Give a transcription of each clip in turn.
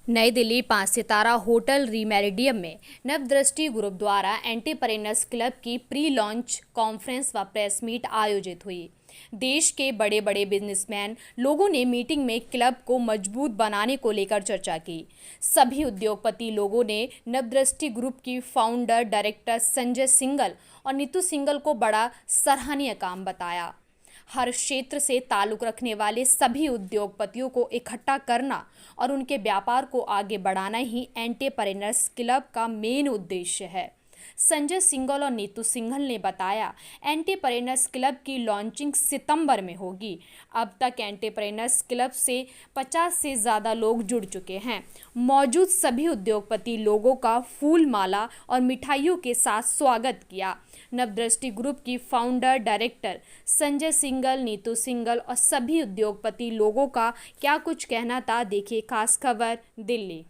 नई दिल्ली 5 सितारा होटल रीमेरिडियम में नवदृष्टि ग्रुप द्वारा एंटरप्रेन्योर्स क्लब की प्री लॉन्च कॉन्फ्रेंस व प्रेस मीट आयोजित हुई। देश के बड़े बड़े बिजनेसमैन लोगों ने मीटिंग में क्लब को मजबूत बनाने को लेकर चर्चा की। सभी उद्योगपति लोगों ने नवदृष्टि ग्रुप की फाउंडर डायरेक्टर संजय सिंघल और नीतू सिंघल को बड़ा सराहनीय काम बताया। हर क्षेत्र से ताल्लुक रखने वाले सभी उद्योगपतियों को इकट्ठा करना और उनके व्यापार को आगे बढ़ाना ही एंटरप्रेन्योर्स क्लब का मेन उद्देश्य है। संजय सिंघल और नीतू सिंघल ने बताया, एंटरप्रेन्योर्स क्लब की लॉन्चिंग सितंबर में होगी। अब तक एंटरप्रेन्योर्स क्लब से 50 से ज़्यादा लोग जुड़ चुके हैं। मौजूद सभी उद्योगपति लोगों का फूल माला और मिठाइयों के साथ स्वागत किया। नवदृष्टि ग्रुप की फाउंडर डायरेक्टर संजय सिंघल, नीतू सिंघल और सभी उद्योगपति लोगों का क्या कुछ कहना था, देखिए खास खबर दिल्ली।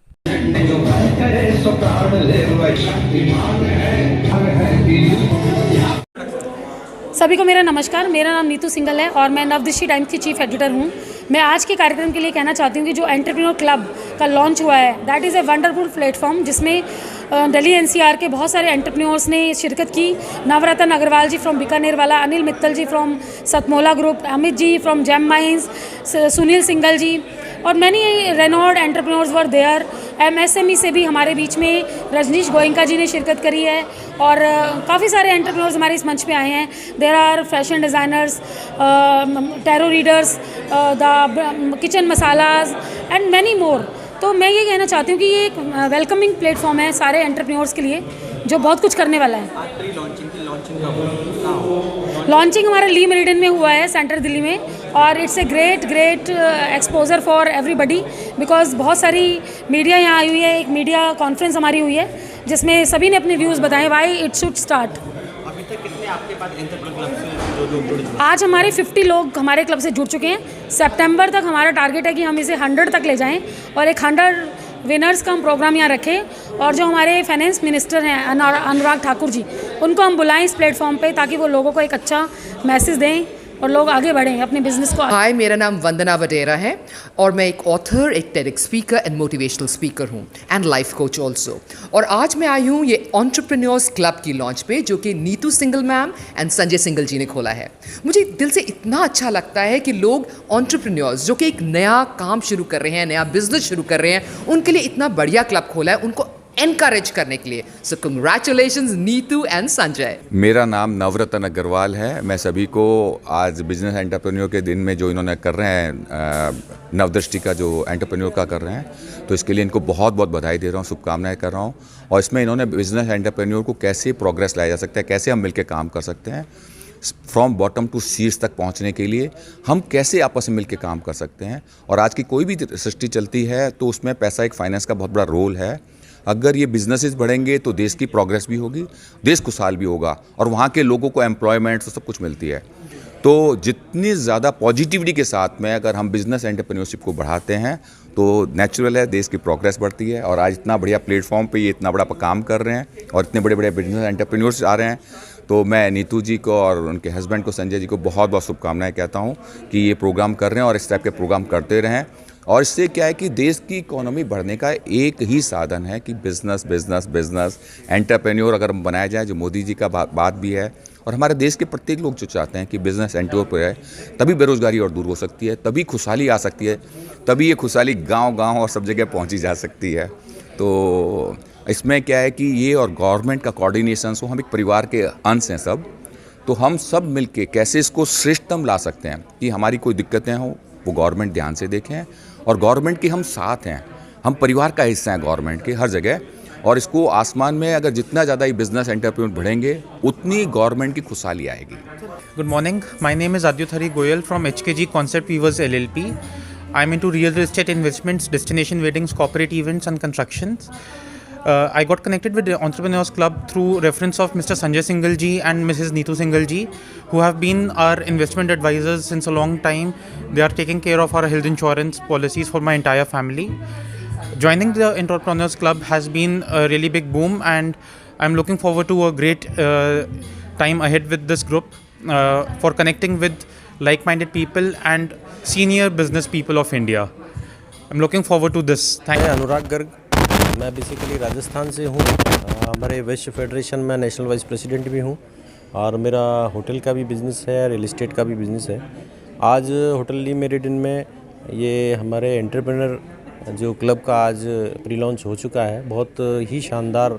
सभी को मेरा नमस्कार। मेरा नाम नीतू सिंघल है और मैं नवदृष्टि टाइम्स की चीफ एडिटर हूँ। मैं आज के कार्यक्रम के लिए कहना चाहती हूँ कि जो एंटरप्रेन्योर क्लब का लॉन्च हुआ है, that is a wonderful platform जिसमें दिल्ली एनसीआर के बहुत सारे एंटरप्रेन्योर्स ने शिरकत की। नवरत्न अग्रवाल जी फ्रॉम बीकानेर वाला, Anil Mittal ji from Satmola group, Amit ji from gem mines, Sunil Singhal ji और many renowned entrepreneurs were there. MSME से भी हमारे बीच में रजनीश गोयंका जी ने शिरकत करी है और काफ़ी सारे एंटरप्रेन्योर्स हमारे इस मंच पे आए हैं। There are fashion designers, tarot readers, the kitchen masalas and many more. तो मैं ये कहना चाहती हूँ कि ये एक वेलकमिंग प्लेटफॉर्म है सारे एंटरप्रेन्योर्स के लिए जो बहुत कुछ करने वाला है। लॉन्चिंग हमारा ली मेरिडियन में हुआ है, सेंटर दिल्ली में, और it's a great exposure for everybody because बहुत सारी मीडिया यहाँ आई हुई है। एक मीडिया कॉन्फ्रेंस हमारी हुई है जिसमें सभी ने अपने व्यूज़ बताए वाई इट शुड स्टार्ट। अभी तक कितने आपके पास एंटरप्रेन्योर क्लब से जो जुड़ चुके हैं? आज हमारे 50 लोग हमारे क्लब से जुड़ चुके हैं। सितंबर तक हमारा टारगेट है कि हम इसे 100 तक ले जाएं और एक 100 विनर्स का हम प्रोग्राम यहाँ रखें और जो हमारे फाइनेंस मिनिस्टर हैं अनुराग ठाकुर जी, उनको हम बुलाएं इस प्लेटफॉर्म पे ताकि वो लोगों को एक अच्छा मैसेज दें और लोग आगे बढ़ें अपने बिजनेस को। हाय, मेरा नाम वंदना वडेरा है और मैं एक ऑथर, एक TEDx speaker and motivational speaker हूँ एंड लाइफ कोच ऑल्सो। और आज मैं आई हूँ ये एंटरप्रेन्योर्स क्लब की लॉन्च पे जो कि नीतू सिंघल मैम एंड संजय सिंघल जी ने खोला है। मुझे दिल से इतना अच्छा लगता है कि लोग एंटरप्रेन्योर्स जो कि एक नया काम शुरू कर रहे हैं, नया बिजनेस शुरू कर रहे हैं, उनके लिए इतना बढ़िया क्लब खोला है, उनको एनकरेज करने के लिए। सो कंग्रेचुलेशंस नीतू एंड संजय। मेरा नाम नवरत्न अग्रवाल है। मैं सभी को आज बिजनेस एंटरप्रेन्योर के दिन में जो इन्होंने कर रहे हैं, नवदृष्टि का जो एंटरप्रेन्योर का कर रहे हैं, तो इसके लिए इनको बहुत बहुत बधाई दे रहा हूँ, शुभकामनाएं कर रहा हूँ। और इसमें इन्होंने बिजनेस एंटरप्रेन्योर को कैसे प्रोग्रेस लाया जा सकता है, कैसे हम मिलकर काम कर सकते हैं, फ्रॉम बॉटम टू शीर्ष तक पहुंचने के लिए हम कैसे आपस में मिलकर काम कर सकते हैं। और आज की कोई भी सृष्टि चलती है तो उसमें पैसा एक फाइनेंस का बहुत बड़ा रोल है। अगर ये बिजनेसेस बढ़ेंगे तो देश की प्रोग्रेस भी होगी, देश खुशहाल भी होगा और वहाँ के लोगों को एम्प्लॉयमेंट तो सब कुछ मिलती है। तो जितनी ज़्यादा पॉजिटिविटी के साथ में अगर हम बिज़नेस एंटरप्रेन्योरशिप को बढ़ाते हैं तो नेचुरल है देश की प्रोग्रेस बढ़ती है। और आज इतना बढ़िया प्लेटफॉर्म पे ये इतना बड़ा काम कर रहे हैं और इतने बड़े बड़े बिजनेस एंटरप्रेन्योर्स आ रहे हैं, तो मैं नीतू जी को और उनके हस्बैंड को संजय जी को बहुत बहुत शुभकामनाएं कहता हूँ कि ये प्रोग्राम कर रहे हैं और इस टाइप के प्रोग्राम करते रहें। और इससे क्या है कि देश की इकोनॉमी बढ़ने का एक ही साधन है कि बिजनेस एंटरप्रेन्योर अगर हम बनाया जाए, जो मोदी जी का बात भी है और हमारे देश के प्रत्येक लोग जो चाहते हैं कि बिजनेस एंटरप्रेन्योर है, तभी बेरोजगारी और दूर हो सकती है, तभी खुशहाली आ सकती है, तभी ये खुशहाली गांव और सब जगह पहुंची जा सकती है। तो इसमें क्या है कि ये और गवर्नमेंट का कोऑर्डिनेशन, सो हम एक परिवार के अंश हैं सब, तो हम सब मिलके कैसे इसको श्रेष्ठतम ला सकते हैं कि हमारी कोई दिक्कतें हों वो गवर्नमेंट ध्यान से देखें और गवर्नमेंट के हम साथ हैं, हम परिवार का हिस्सा हैं गवर्नमेंट के हर जगह। और इसको आसमान में अगर जितना ज़्यादा ये बिजनेस एंटरप्रेन्योर बढ़ेंगे उतनी गवर्नमेंट की खुशहाली आएगी। Good morning. My name is Adyuthari Goyal from HKG Concept Weavers LLP. I'm into real estate investments, destination weddings, corporate events and constructions. I got connected with the Entrepreneurs Club through reference of Mr. Sanjay Singhal ji and Mrs. Neetu Singhal ji, who have been our investment advisors since a long time. They are taking care of our health insurance policies for my entire family. Joining the Entrepreneurs Club has been a really big boom, and I'm looking forward to a great time ahead with this group for connecting with like-minded people and senior business people of India. I'm looking forward to this. Thank मैं अनुराग गर्ग, मैं basically Rajasthan से हूँ। हमारे waste federation में national vice president भी हूँ और मेरा होटल का भी बिज़नेस है, रियल एस्टेट का भी बिज़नेस है। आज होटल ली मेरिडियन में ये हमारे एंटरप्रेन्योर जो क्लब का आज प्री लॉन्च हो चुका है। बहुत ही शानदार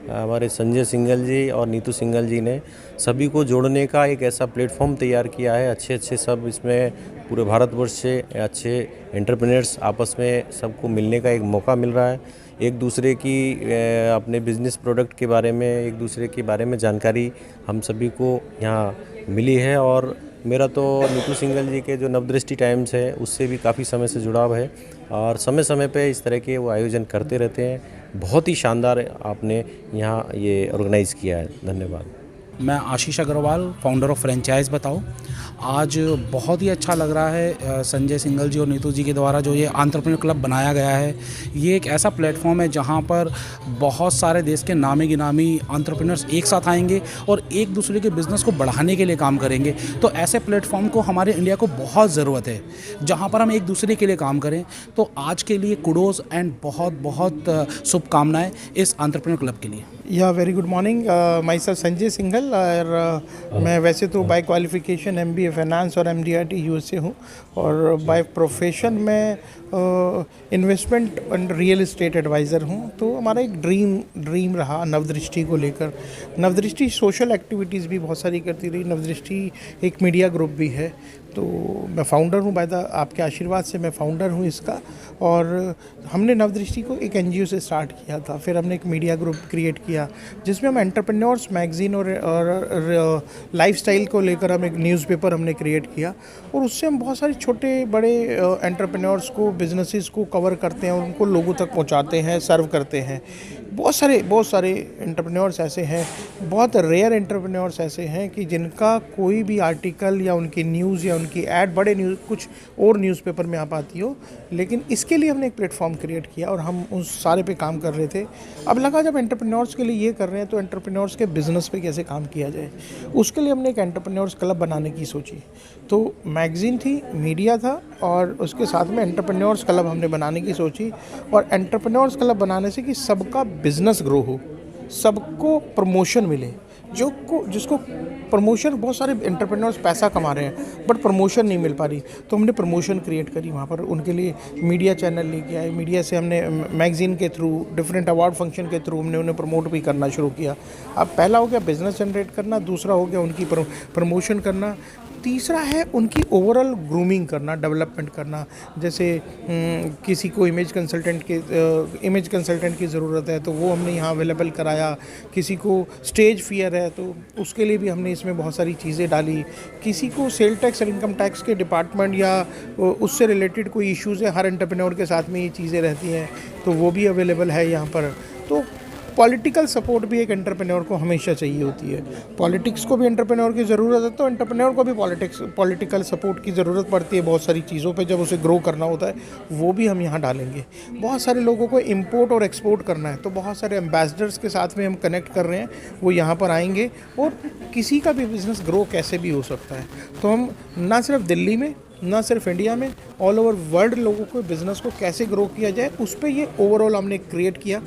हमारे संजय सिंघल जी और नीतू सिंघल जी ने सभी को जोड़ने का एक ऐसा प्लेटफॉर्म तैयार किया है। अच्छे सब इसमें पूरे भारतवर्ष से अच्छे एंटरप्रेन्योर्स आपस में सबको मिलने का एक मौका मिल रहा है। एक दूसरे की अपने बिज़नेस प्रोडक्ट के बारे में, एक दूसरे के बारे में जानकारी हम सभी को यहाँ मिली है। और मेरा तो नीतू सिंघल जी के जो नवदृष्टि टाइम्स है उससे भी काफ़ी समय से जुड़ाव है और समय समय पे इस तरह के वो आयोजन करते रहते हैं। बहुत ही शानदार आपने यहाँ ये ऑर्गेनाइज़ किया है। धन्यवाद। मैं आशीष अग्रवाल, फाउंडर ऑफ फ्रेंचाइज बताओ। आज बहुत ही अच्छा लग रहा है संजय सिंघल जी और नीतू जी के द्वारा जो ये एंटरप्रेन्योर क्लब बनाया गया है। ये एक ऐसा प्लेटफॉर्म है जहाँ पर बहुत सारे देश के नामी गिनामी एंटरप्रेन्योर्स एक साथ आएंगे और एक दूसरे के बिज़नेस को बढ़ाने के लिए काम करेंगे। तो ऐसे प्लेटफॉर्म को हमारे इंडिया को बहुत ज़रूरत है जहाँ पर हम एक दूसरे के लिए काम करें। तो आज के लिए कुडोज़ एंड बहुत शुभकामनाएँ इस एंटरप्रेन्योर क्लब के लिए। या very good morning, myself Sanjay Singhal और मैं वैसे तो बाय क्वालिफिकेशन MBA फाइनेंस और MDRT USA हूँ और बाय प्रोफेशन मैं investment and real estate advisor हूँ। तो हमारा एक ड्रीम रहा नवदृष्टि को लेकर। नवदृष्टि सोशल एक्टिविटीज़ भी बहुत सारी करती रही। नवदृष्टि एक मीडिया ग्रुप भी है। तो मैं फाउंडर हूँ, बाय द आपके आशीर्वाद से मैं फाउंडर हूँ इसका। और हमने नवदृष्टि को एक NGO से स्टार्ट किया था, फिर हमने एक मीडिया ग्रुप क्रिएट किया जिसमें हम एंटरप्रेन्योर्स मैगज़ीन और लाइफस्टाइल को लेकर हम एक न्यूज़पेपर हमने क्रिएट किया और उससे हम बहुत सारे छोटे बड़े एंटरप्रेन्योर्स को, बिजनेसेस को कवर करते हैं और उनको लोगों तक पहुंचाते हैं, सर्व करते हैं। बहुत सारे एंटरप्रेन्योर्स ऐसे हैं, बहुत रेयर एंटरप्रेन्योर्स ऐसे हैं कि जिनका कोई भी आर्टिकल या उनकी न्यूज़ या उनकी ऐड बड़े न्यूज़ कुछ और न्यूज़पेपर में आ पाती हो, लेकिन इसके लिए हमने एक प्लेटफॉर्म क्रिएट किया और हम उस सारे पे काम कर रहे थे। अब लगा जब एंटरप्रेन्योर्स के लिए ये कर रहे हैं तो एंटरप्रेन्योर्स के बिज़नेस पे कैसे काम किया जाए। उसके लिए हमने एक एंटरप्रेन्योर्स क्लब बनाने की सोची। तो मैगज़ीन थी, मीडिया था और उसके साथ में एंटरप्रेन्योर्स क्लब हमने बनाने की सोची। और एंटरप्रेन्योर्स क्लब बनाने से कि सबका बिजनेस ग्रो हो, सबको प्रमोशन मिले। जिसको प्रमोशन, बहुत सारे एंटरप्रेन्योर्स पैसा कमा रहे हैं बट प्रमोशन नहीं मिल पा रही, तो हमने प्रमोशन क्रिएट करी वहाँ पर। उनके लिए मीडिया चैनल लेके आए, मीडिया से हमने मैगज़ीन के थ्रू, डिफरेंट अवार्ड फंक्शन के थ्रू हमने उन्हें प्रमोट भी करना शुरू किया। अब पहला हो गया बिज़नेस जनरेट करना, दूसरा हो गया उनकी प्रमोशन करना, तीसरा है उनकी ओवरऑल ग्रूमिंग करना, डेवलपमेंट करना। जैसे किसी को इमेज कंसल्टेंट की ज़रूरत है तो वो हमने यहाँ अवेलेबल कराया। किसी को स्टेज फियर है तो उसके लिए भी हमने इसमें बहुत सारी चीज़ें डाली। किसी को सेल टैक्स और इनकम टैक्स के डिपार्टमेंट या उससे रिलेटेड कोई इश्यूज़ है, हर एंटरप्रेन्योर के साथ में ये चीज़ें रहती हैं तो वो भी अवेलेबल है यहाँ पर। तो पॉलिटिकल सपोर्ट भी एक एंटरप्रेन्योर को हमेशा चाहिए होती है। पॉलिटिक्स को भी एंटरप्रेन्योर की ज़रूरत है तो एंटरप्रेन्योर को भी पॉलिटिकल सपोर्ट की ज़रूरत पड़ती है बहुत सारी चीज़ों पे जब उसे ग्रो करना होता है, वो भी हम यहाँ डालेंगे। बहुत सारे लोगों को इंपोर्ट और एक्सपोर्ट करना है तो बहुत सारे एम्बेसडर्स के साथ में हम कनेक्ट कर रहे हैं, वो यहाँ पर आएंगे और किसी का भी बिज़नेस ग्रो कैसे भी हो सकता है। तो हम ना सिर्फ दिल्ली में, ना सिर्फ इंडिया में, ऑल ओवर वर्ल्ड लोगों को बिज़नेस को कैसे ग्रो किया जाए उस पर ये ओवरऑल हमने क्रिएट किया,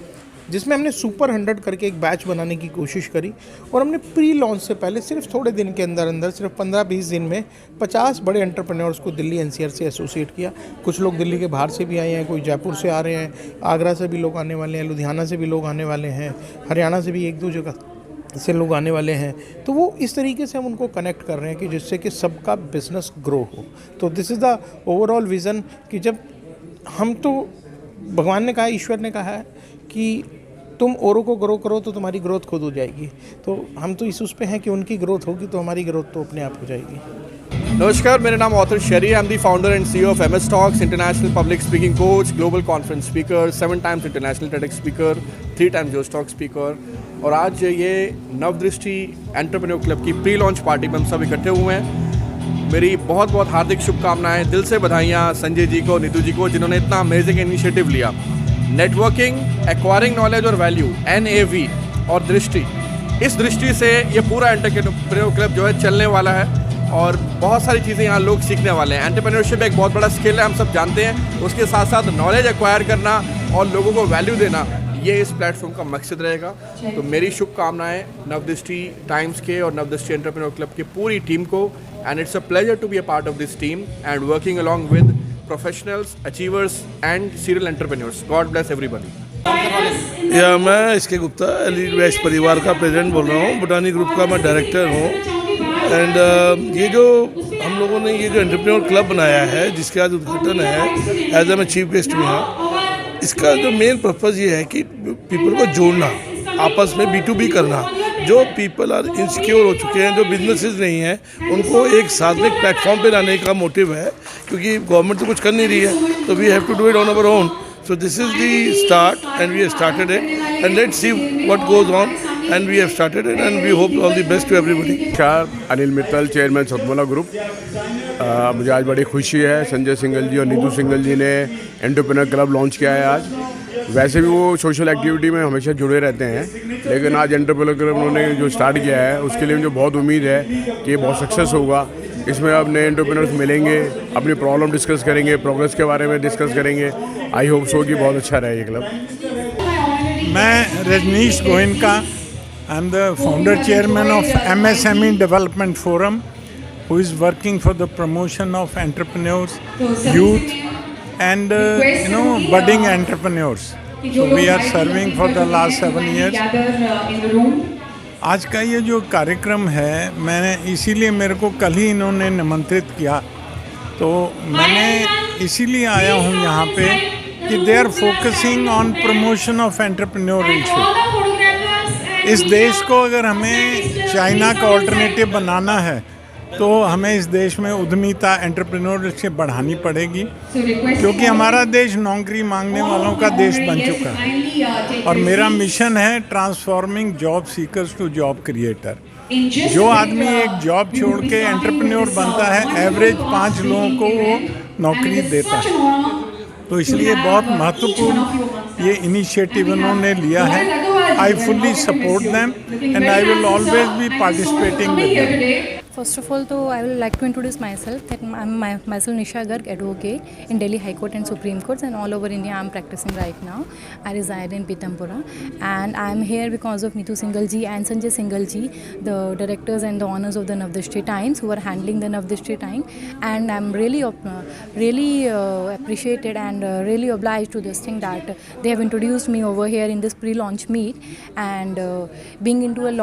जिसमें हमने सुपर 100 करके एक बैच बनाने की कोशिश करी। और हमने प्री लॉन्च से पहले सिर्फ थोड़े दिन के अंदर सिर्फ 15-20 दिन में 50 बड़े एंटरप्रेन्योर्स को दिल्ली NCR से एसोसिएट किया। कुछ लोग दिल्ली के बाहर से भी आए हैं, कोई जयपुर से आ रहे हैं, आगरा से भी लोग आने वाले हैं, लुधियाना से भी लोग आने वाले हैं, हरियाणा से भी 1-2 जगह से लोग आने वाले हैं। तो वो इस तरीके से हम उनको कनेक्ट कर रहे हैं कि जिससे कि सबका बिजनेस ग्रो हो। तो this is the overall vision कि जब हम तो भगवान ने कहा, ईश्वर ने कहा है कि तुम औरों को ग्रो करो तो तुम्हारी ग्रोथ खुद हो जाएगी। तो हम तो इस उस पे हैं कि उनकी ग्रोथ होगी तो हमारी ग्रोथ तो अपने आप हो जाएगी। नमस्कार, मेरा नाम ऑथर शरी, आई am the founder and CEO of MS Talks, international public speaking coach, global conference speaker, 7 times international TEDx speaker, 3 times जोश टॉक स्पीकर। और आज ये नवदृष्टि एंटरप्रेन्योर क्लब की प्री लॉन्च पार्टी में हम सब इकट्ठे हुए हैं। मेरी बहुत बहुत हार्दिक शुभकामनाएं, दिल से बधाइयाँ संजय जी को, नीतू जी को, जिन्होंने इतना अमेजिंग इनिशिएटिव लिया। नेटवर्किंग, एक्वायरिंग नॉलेज और वैल्यू, NAV और दृष्टि, इस दृष्टि से ये पूरा एंटरप्रेन्योर क्लब जो है चलने वाला है। और बहुत सारी चीज़ें यहाँ लोग सीखने वाले हैं। एंटरप्रेन्योरशिप एक बहुत बड़ा स्किल है, हम सब जानते हैं। उसके साथ साथ नॉलेज एक्वायर करना और लोगों को वैल्यू देना, ये इस प्लेटफॉर्म का मकसद रहेगा। तो मेरी शुभकामनाएं नवदृष्टि टाइम्स के और नवदृष्टि एंटरप्रेन्योर क्लब की पूरी टीम को। And it's a pleasure to be a part of this team and working along with professionals, achievers and serial entrepreneurs. God bless everybody. या मैं इसके गुप्ता एलीट वेस्ट परिवार का प्रेसिडेंट बोल रहा हूँ, बुटानी ग्रुप का मैं डायरेक्टर हूँ। एंड ये जो हम लोगों ने ये जो एंटरप्रेन्योर क्लब बनाया है, जिसके आज उद्घाटन है, एज ए मैं चीफ गेस्ट में हूँ, इसका जो मेन पर्पज़ ये है कि पीपल को जोड़ना, आपस में B2B करना। जो पीपल आर इनसिक्योर हो चुके हैं, जो बिजनेसेस नहीं हैं, उनको एक साथ में एक प्लेटफॉर्म पे लाने का मोटिव है, क्योंकि गवर्नमेंट तो कुछ कर नहीं रही है, तो we have to do it on our own. So this is the start and we have started it, and let's see what goes on, and we have started it and we hope all the best to everybody. नमस्कार, Anil Mittal, chairman Satmola group. मुझे आज बड़ी खुशी है, संजय सिंघल जी और नीतू सिंघल जी ने entrepreneur club launch किया है आज। वैसे भी वो सोशल एक्टिविटी में हमेशा जुड़े रहते हैं, लेकिन आज एंटरप्रेन्योर क्लब उन्होंने जो स्टार्ट किया है, उसके लिए मुझे बहुत उम्मीद है कि ये बहुत सक्सेस होगा। इसमें अब नए एंटरप्रेन्योर्स मिलेंगे, अपनी प्रॉब्लम डिस्कस करेंगे, प्रोग्रेस के बारे में डिस्कस करेंगे। आई होप सो कि बहुत अच्छा रहे ये क्लब। मैं Rajneesh Goenka, I am the founder chairman of MSME development forum, who is working for the promotion of entrepreneurs, youth and budding entrepreneurs. So we are serving for the last 7 years. आज का ये जो कार्यक्रम है, मैंने इसीलिए, मेरे को कल ही इन्होंने निमंत्रित किया, तो मैंने इसीलिए आया हूँ यहाँ पे कि they are focusing on promotion of entrepreneurship. इस देश को अगर हमें चाइना का ऑल्टरनेटिव बनाना है, तो हमें इस देश में उद्यमिता, एंटरप्रेन्योरशिप बढ़ानी पड़ेगी, क्योंकि हमारा देश नौकरी मांगने वालों का देश बन चुका है। और मेरा मिशन है transforming job seekers to job creator. जो आदमी एक जॉब छोड़ के एंटरप्रेन्योर बनता है, एवरेज 5 लोगों को वो नौकरी देता है। तो इसलिए बहुत महत्वपूर्ण ये इनिशिएटिव उन्होंने लिया है। I fully support them and I will always be participating with them. First of all, I would like to introduce myself. That I'm myself Nisha Garg, advocate in Delhi High Court and Supreme Courts, and all over India I'm practicing right now. I reside in Pitampura, and I'm here because of Neetu Singhal ji and Sanjay Singhal ji, the directors and the owners of the Navdrishti Times, who are handling the Navdrishti Time. And I'm really appreciated and really obliged to this thing that they have introduced me over here in this pre-launch meet. And being into a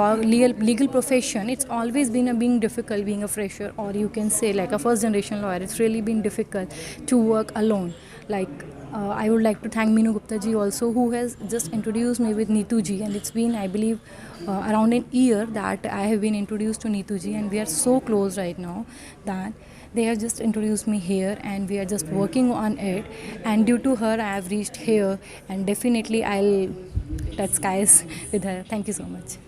legal profession, it's always been being difficult, being a fresher, or you can say like a first generation lawyer. It's really been difficult to work alone. Like I would like to thank Meenu Gupta ji also, who has just introduced me with Neetu ji, and it's been, I believe, around an year that I have been introduced to Neetu ji, and we are so close right now that they have just introduced me here, and we are just working on it. And due to her, I have reached here, and definitely I'll touch skies with her. Thank you so much.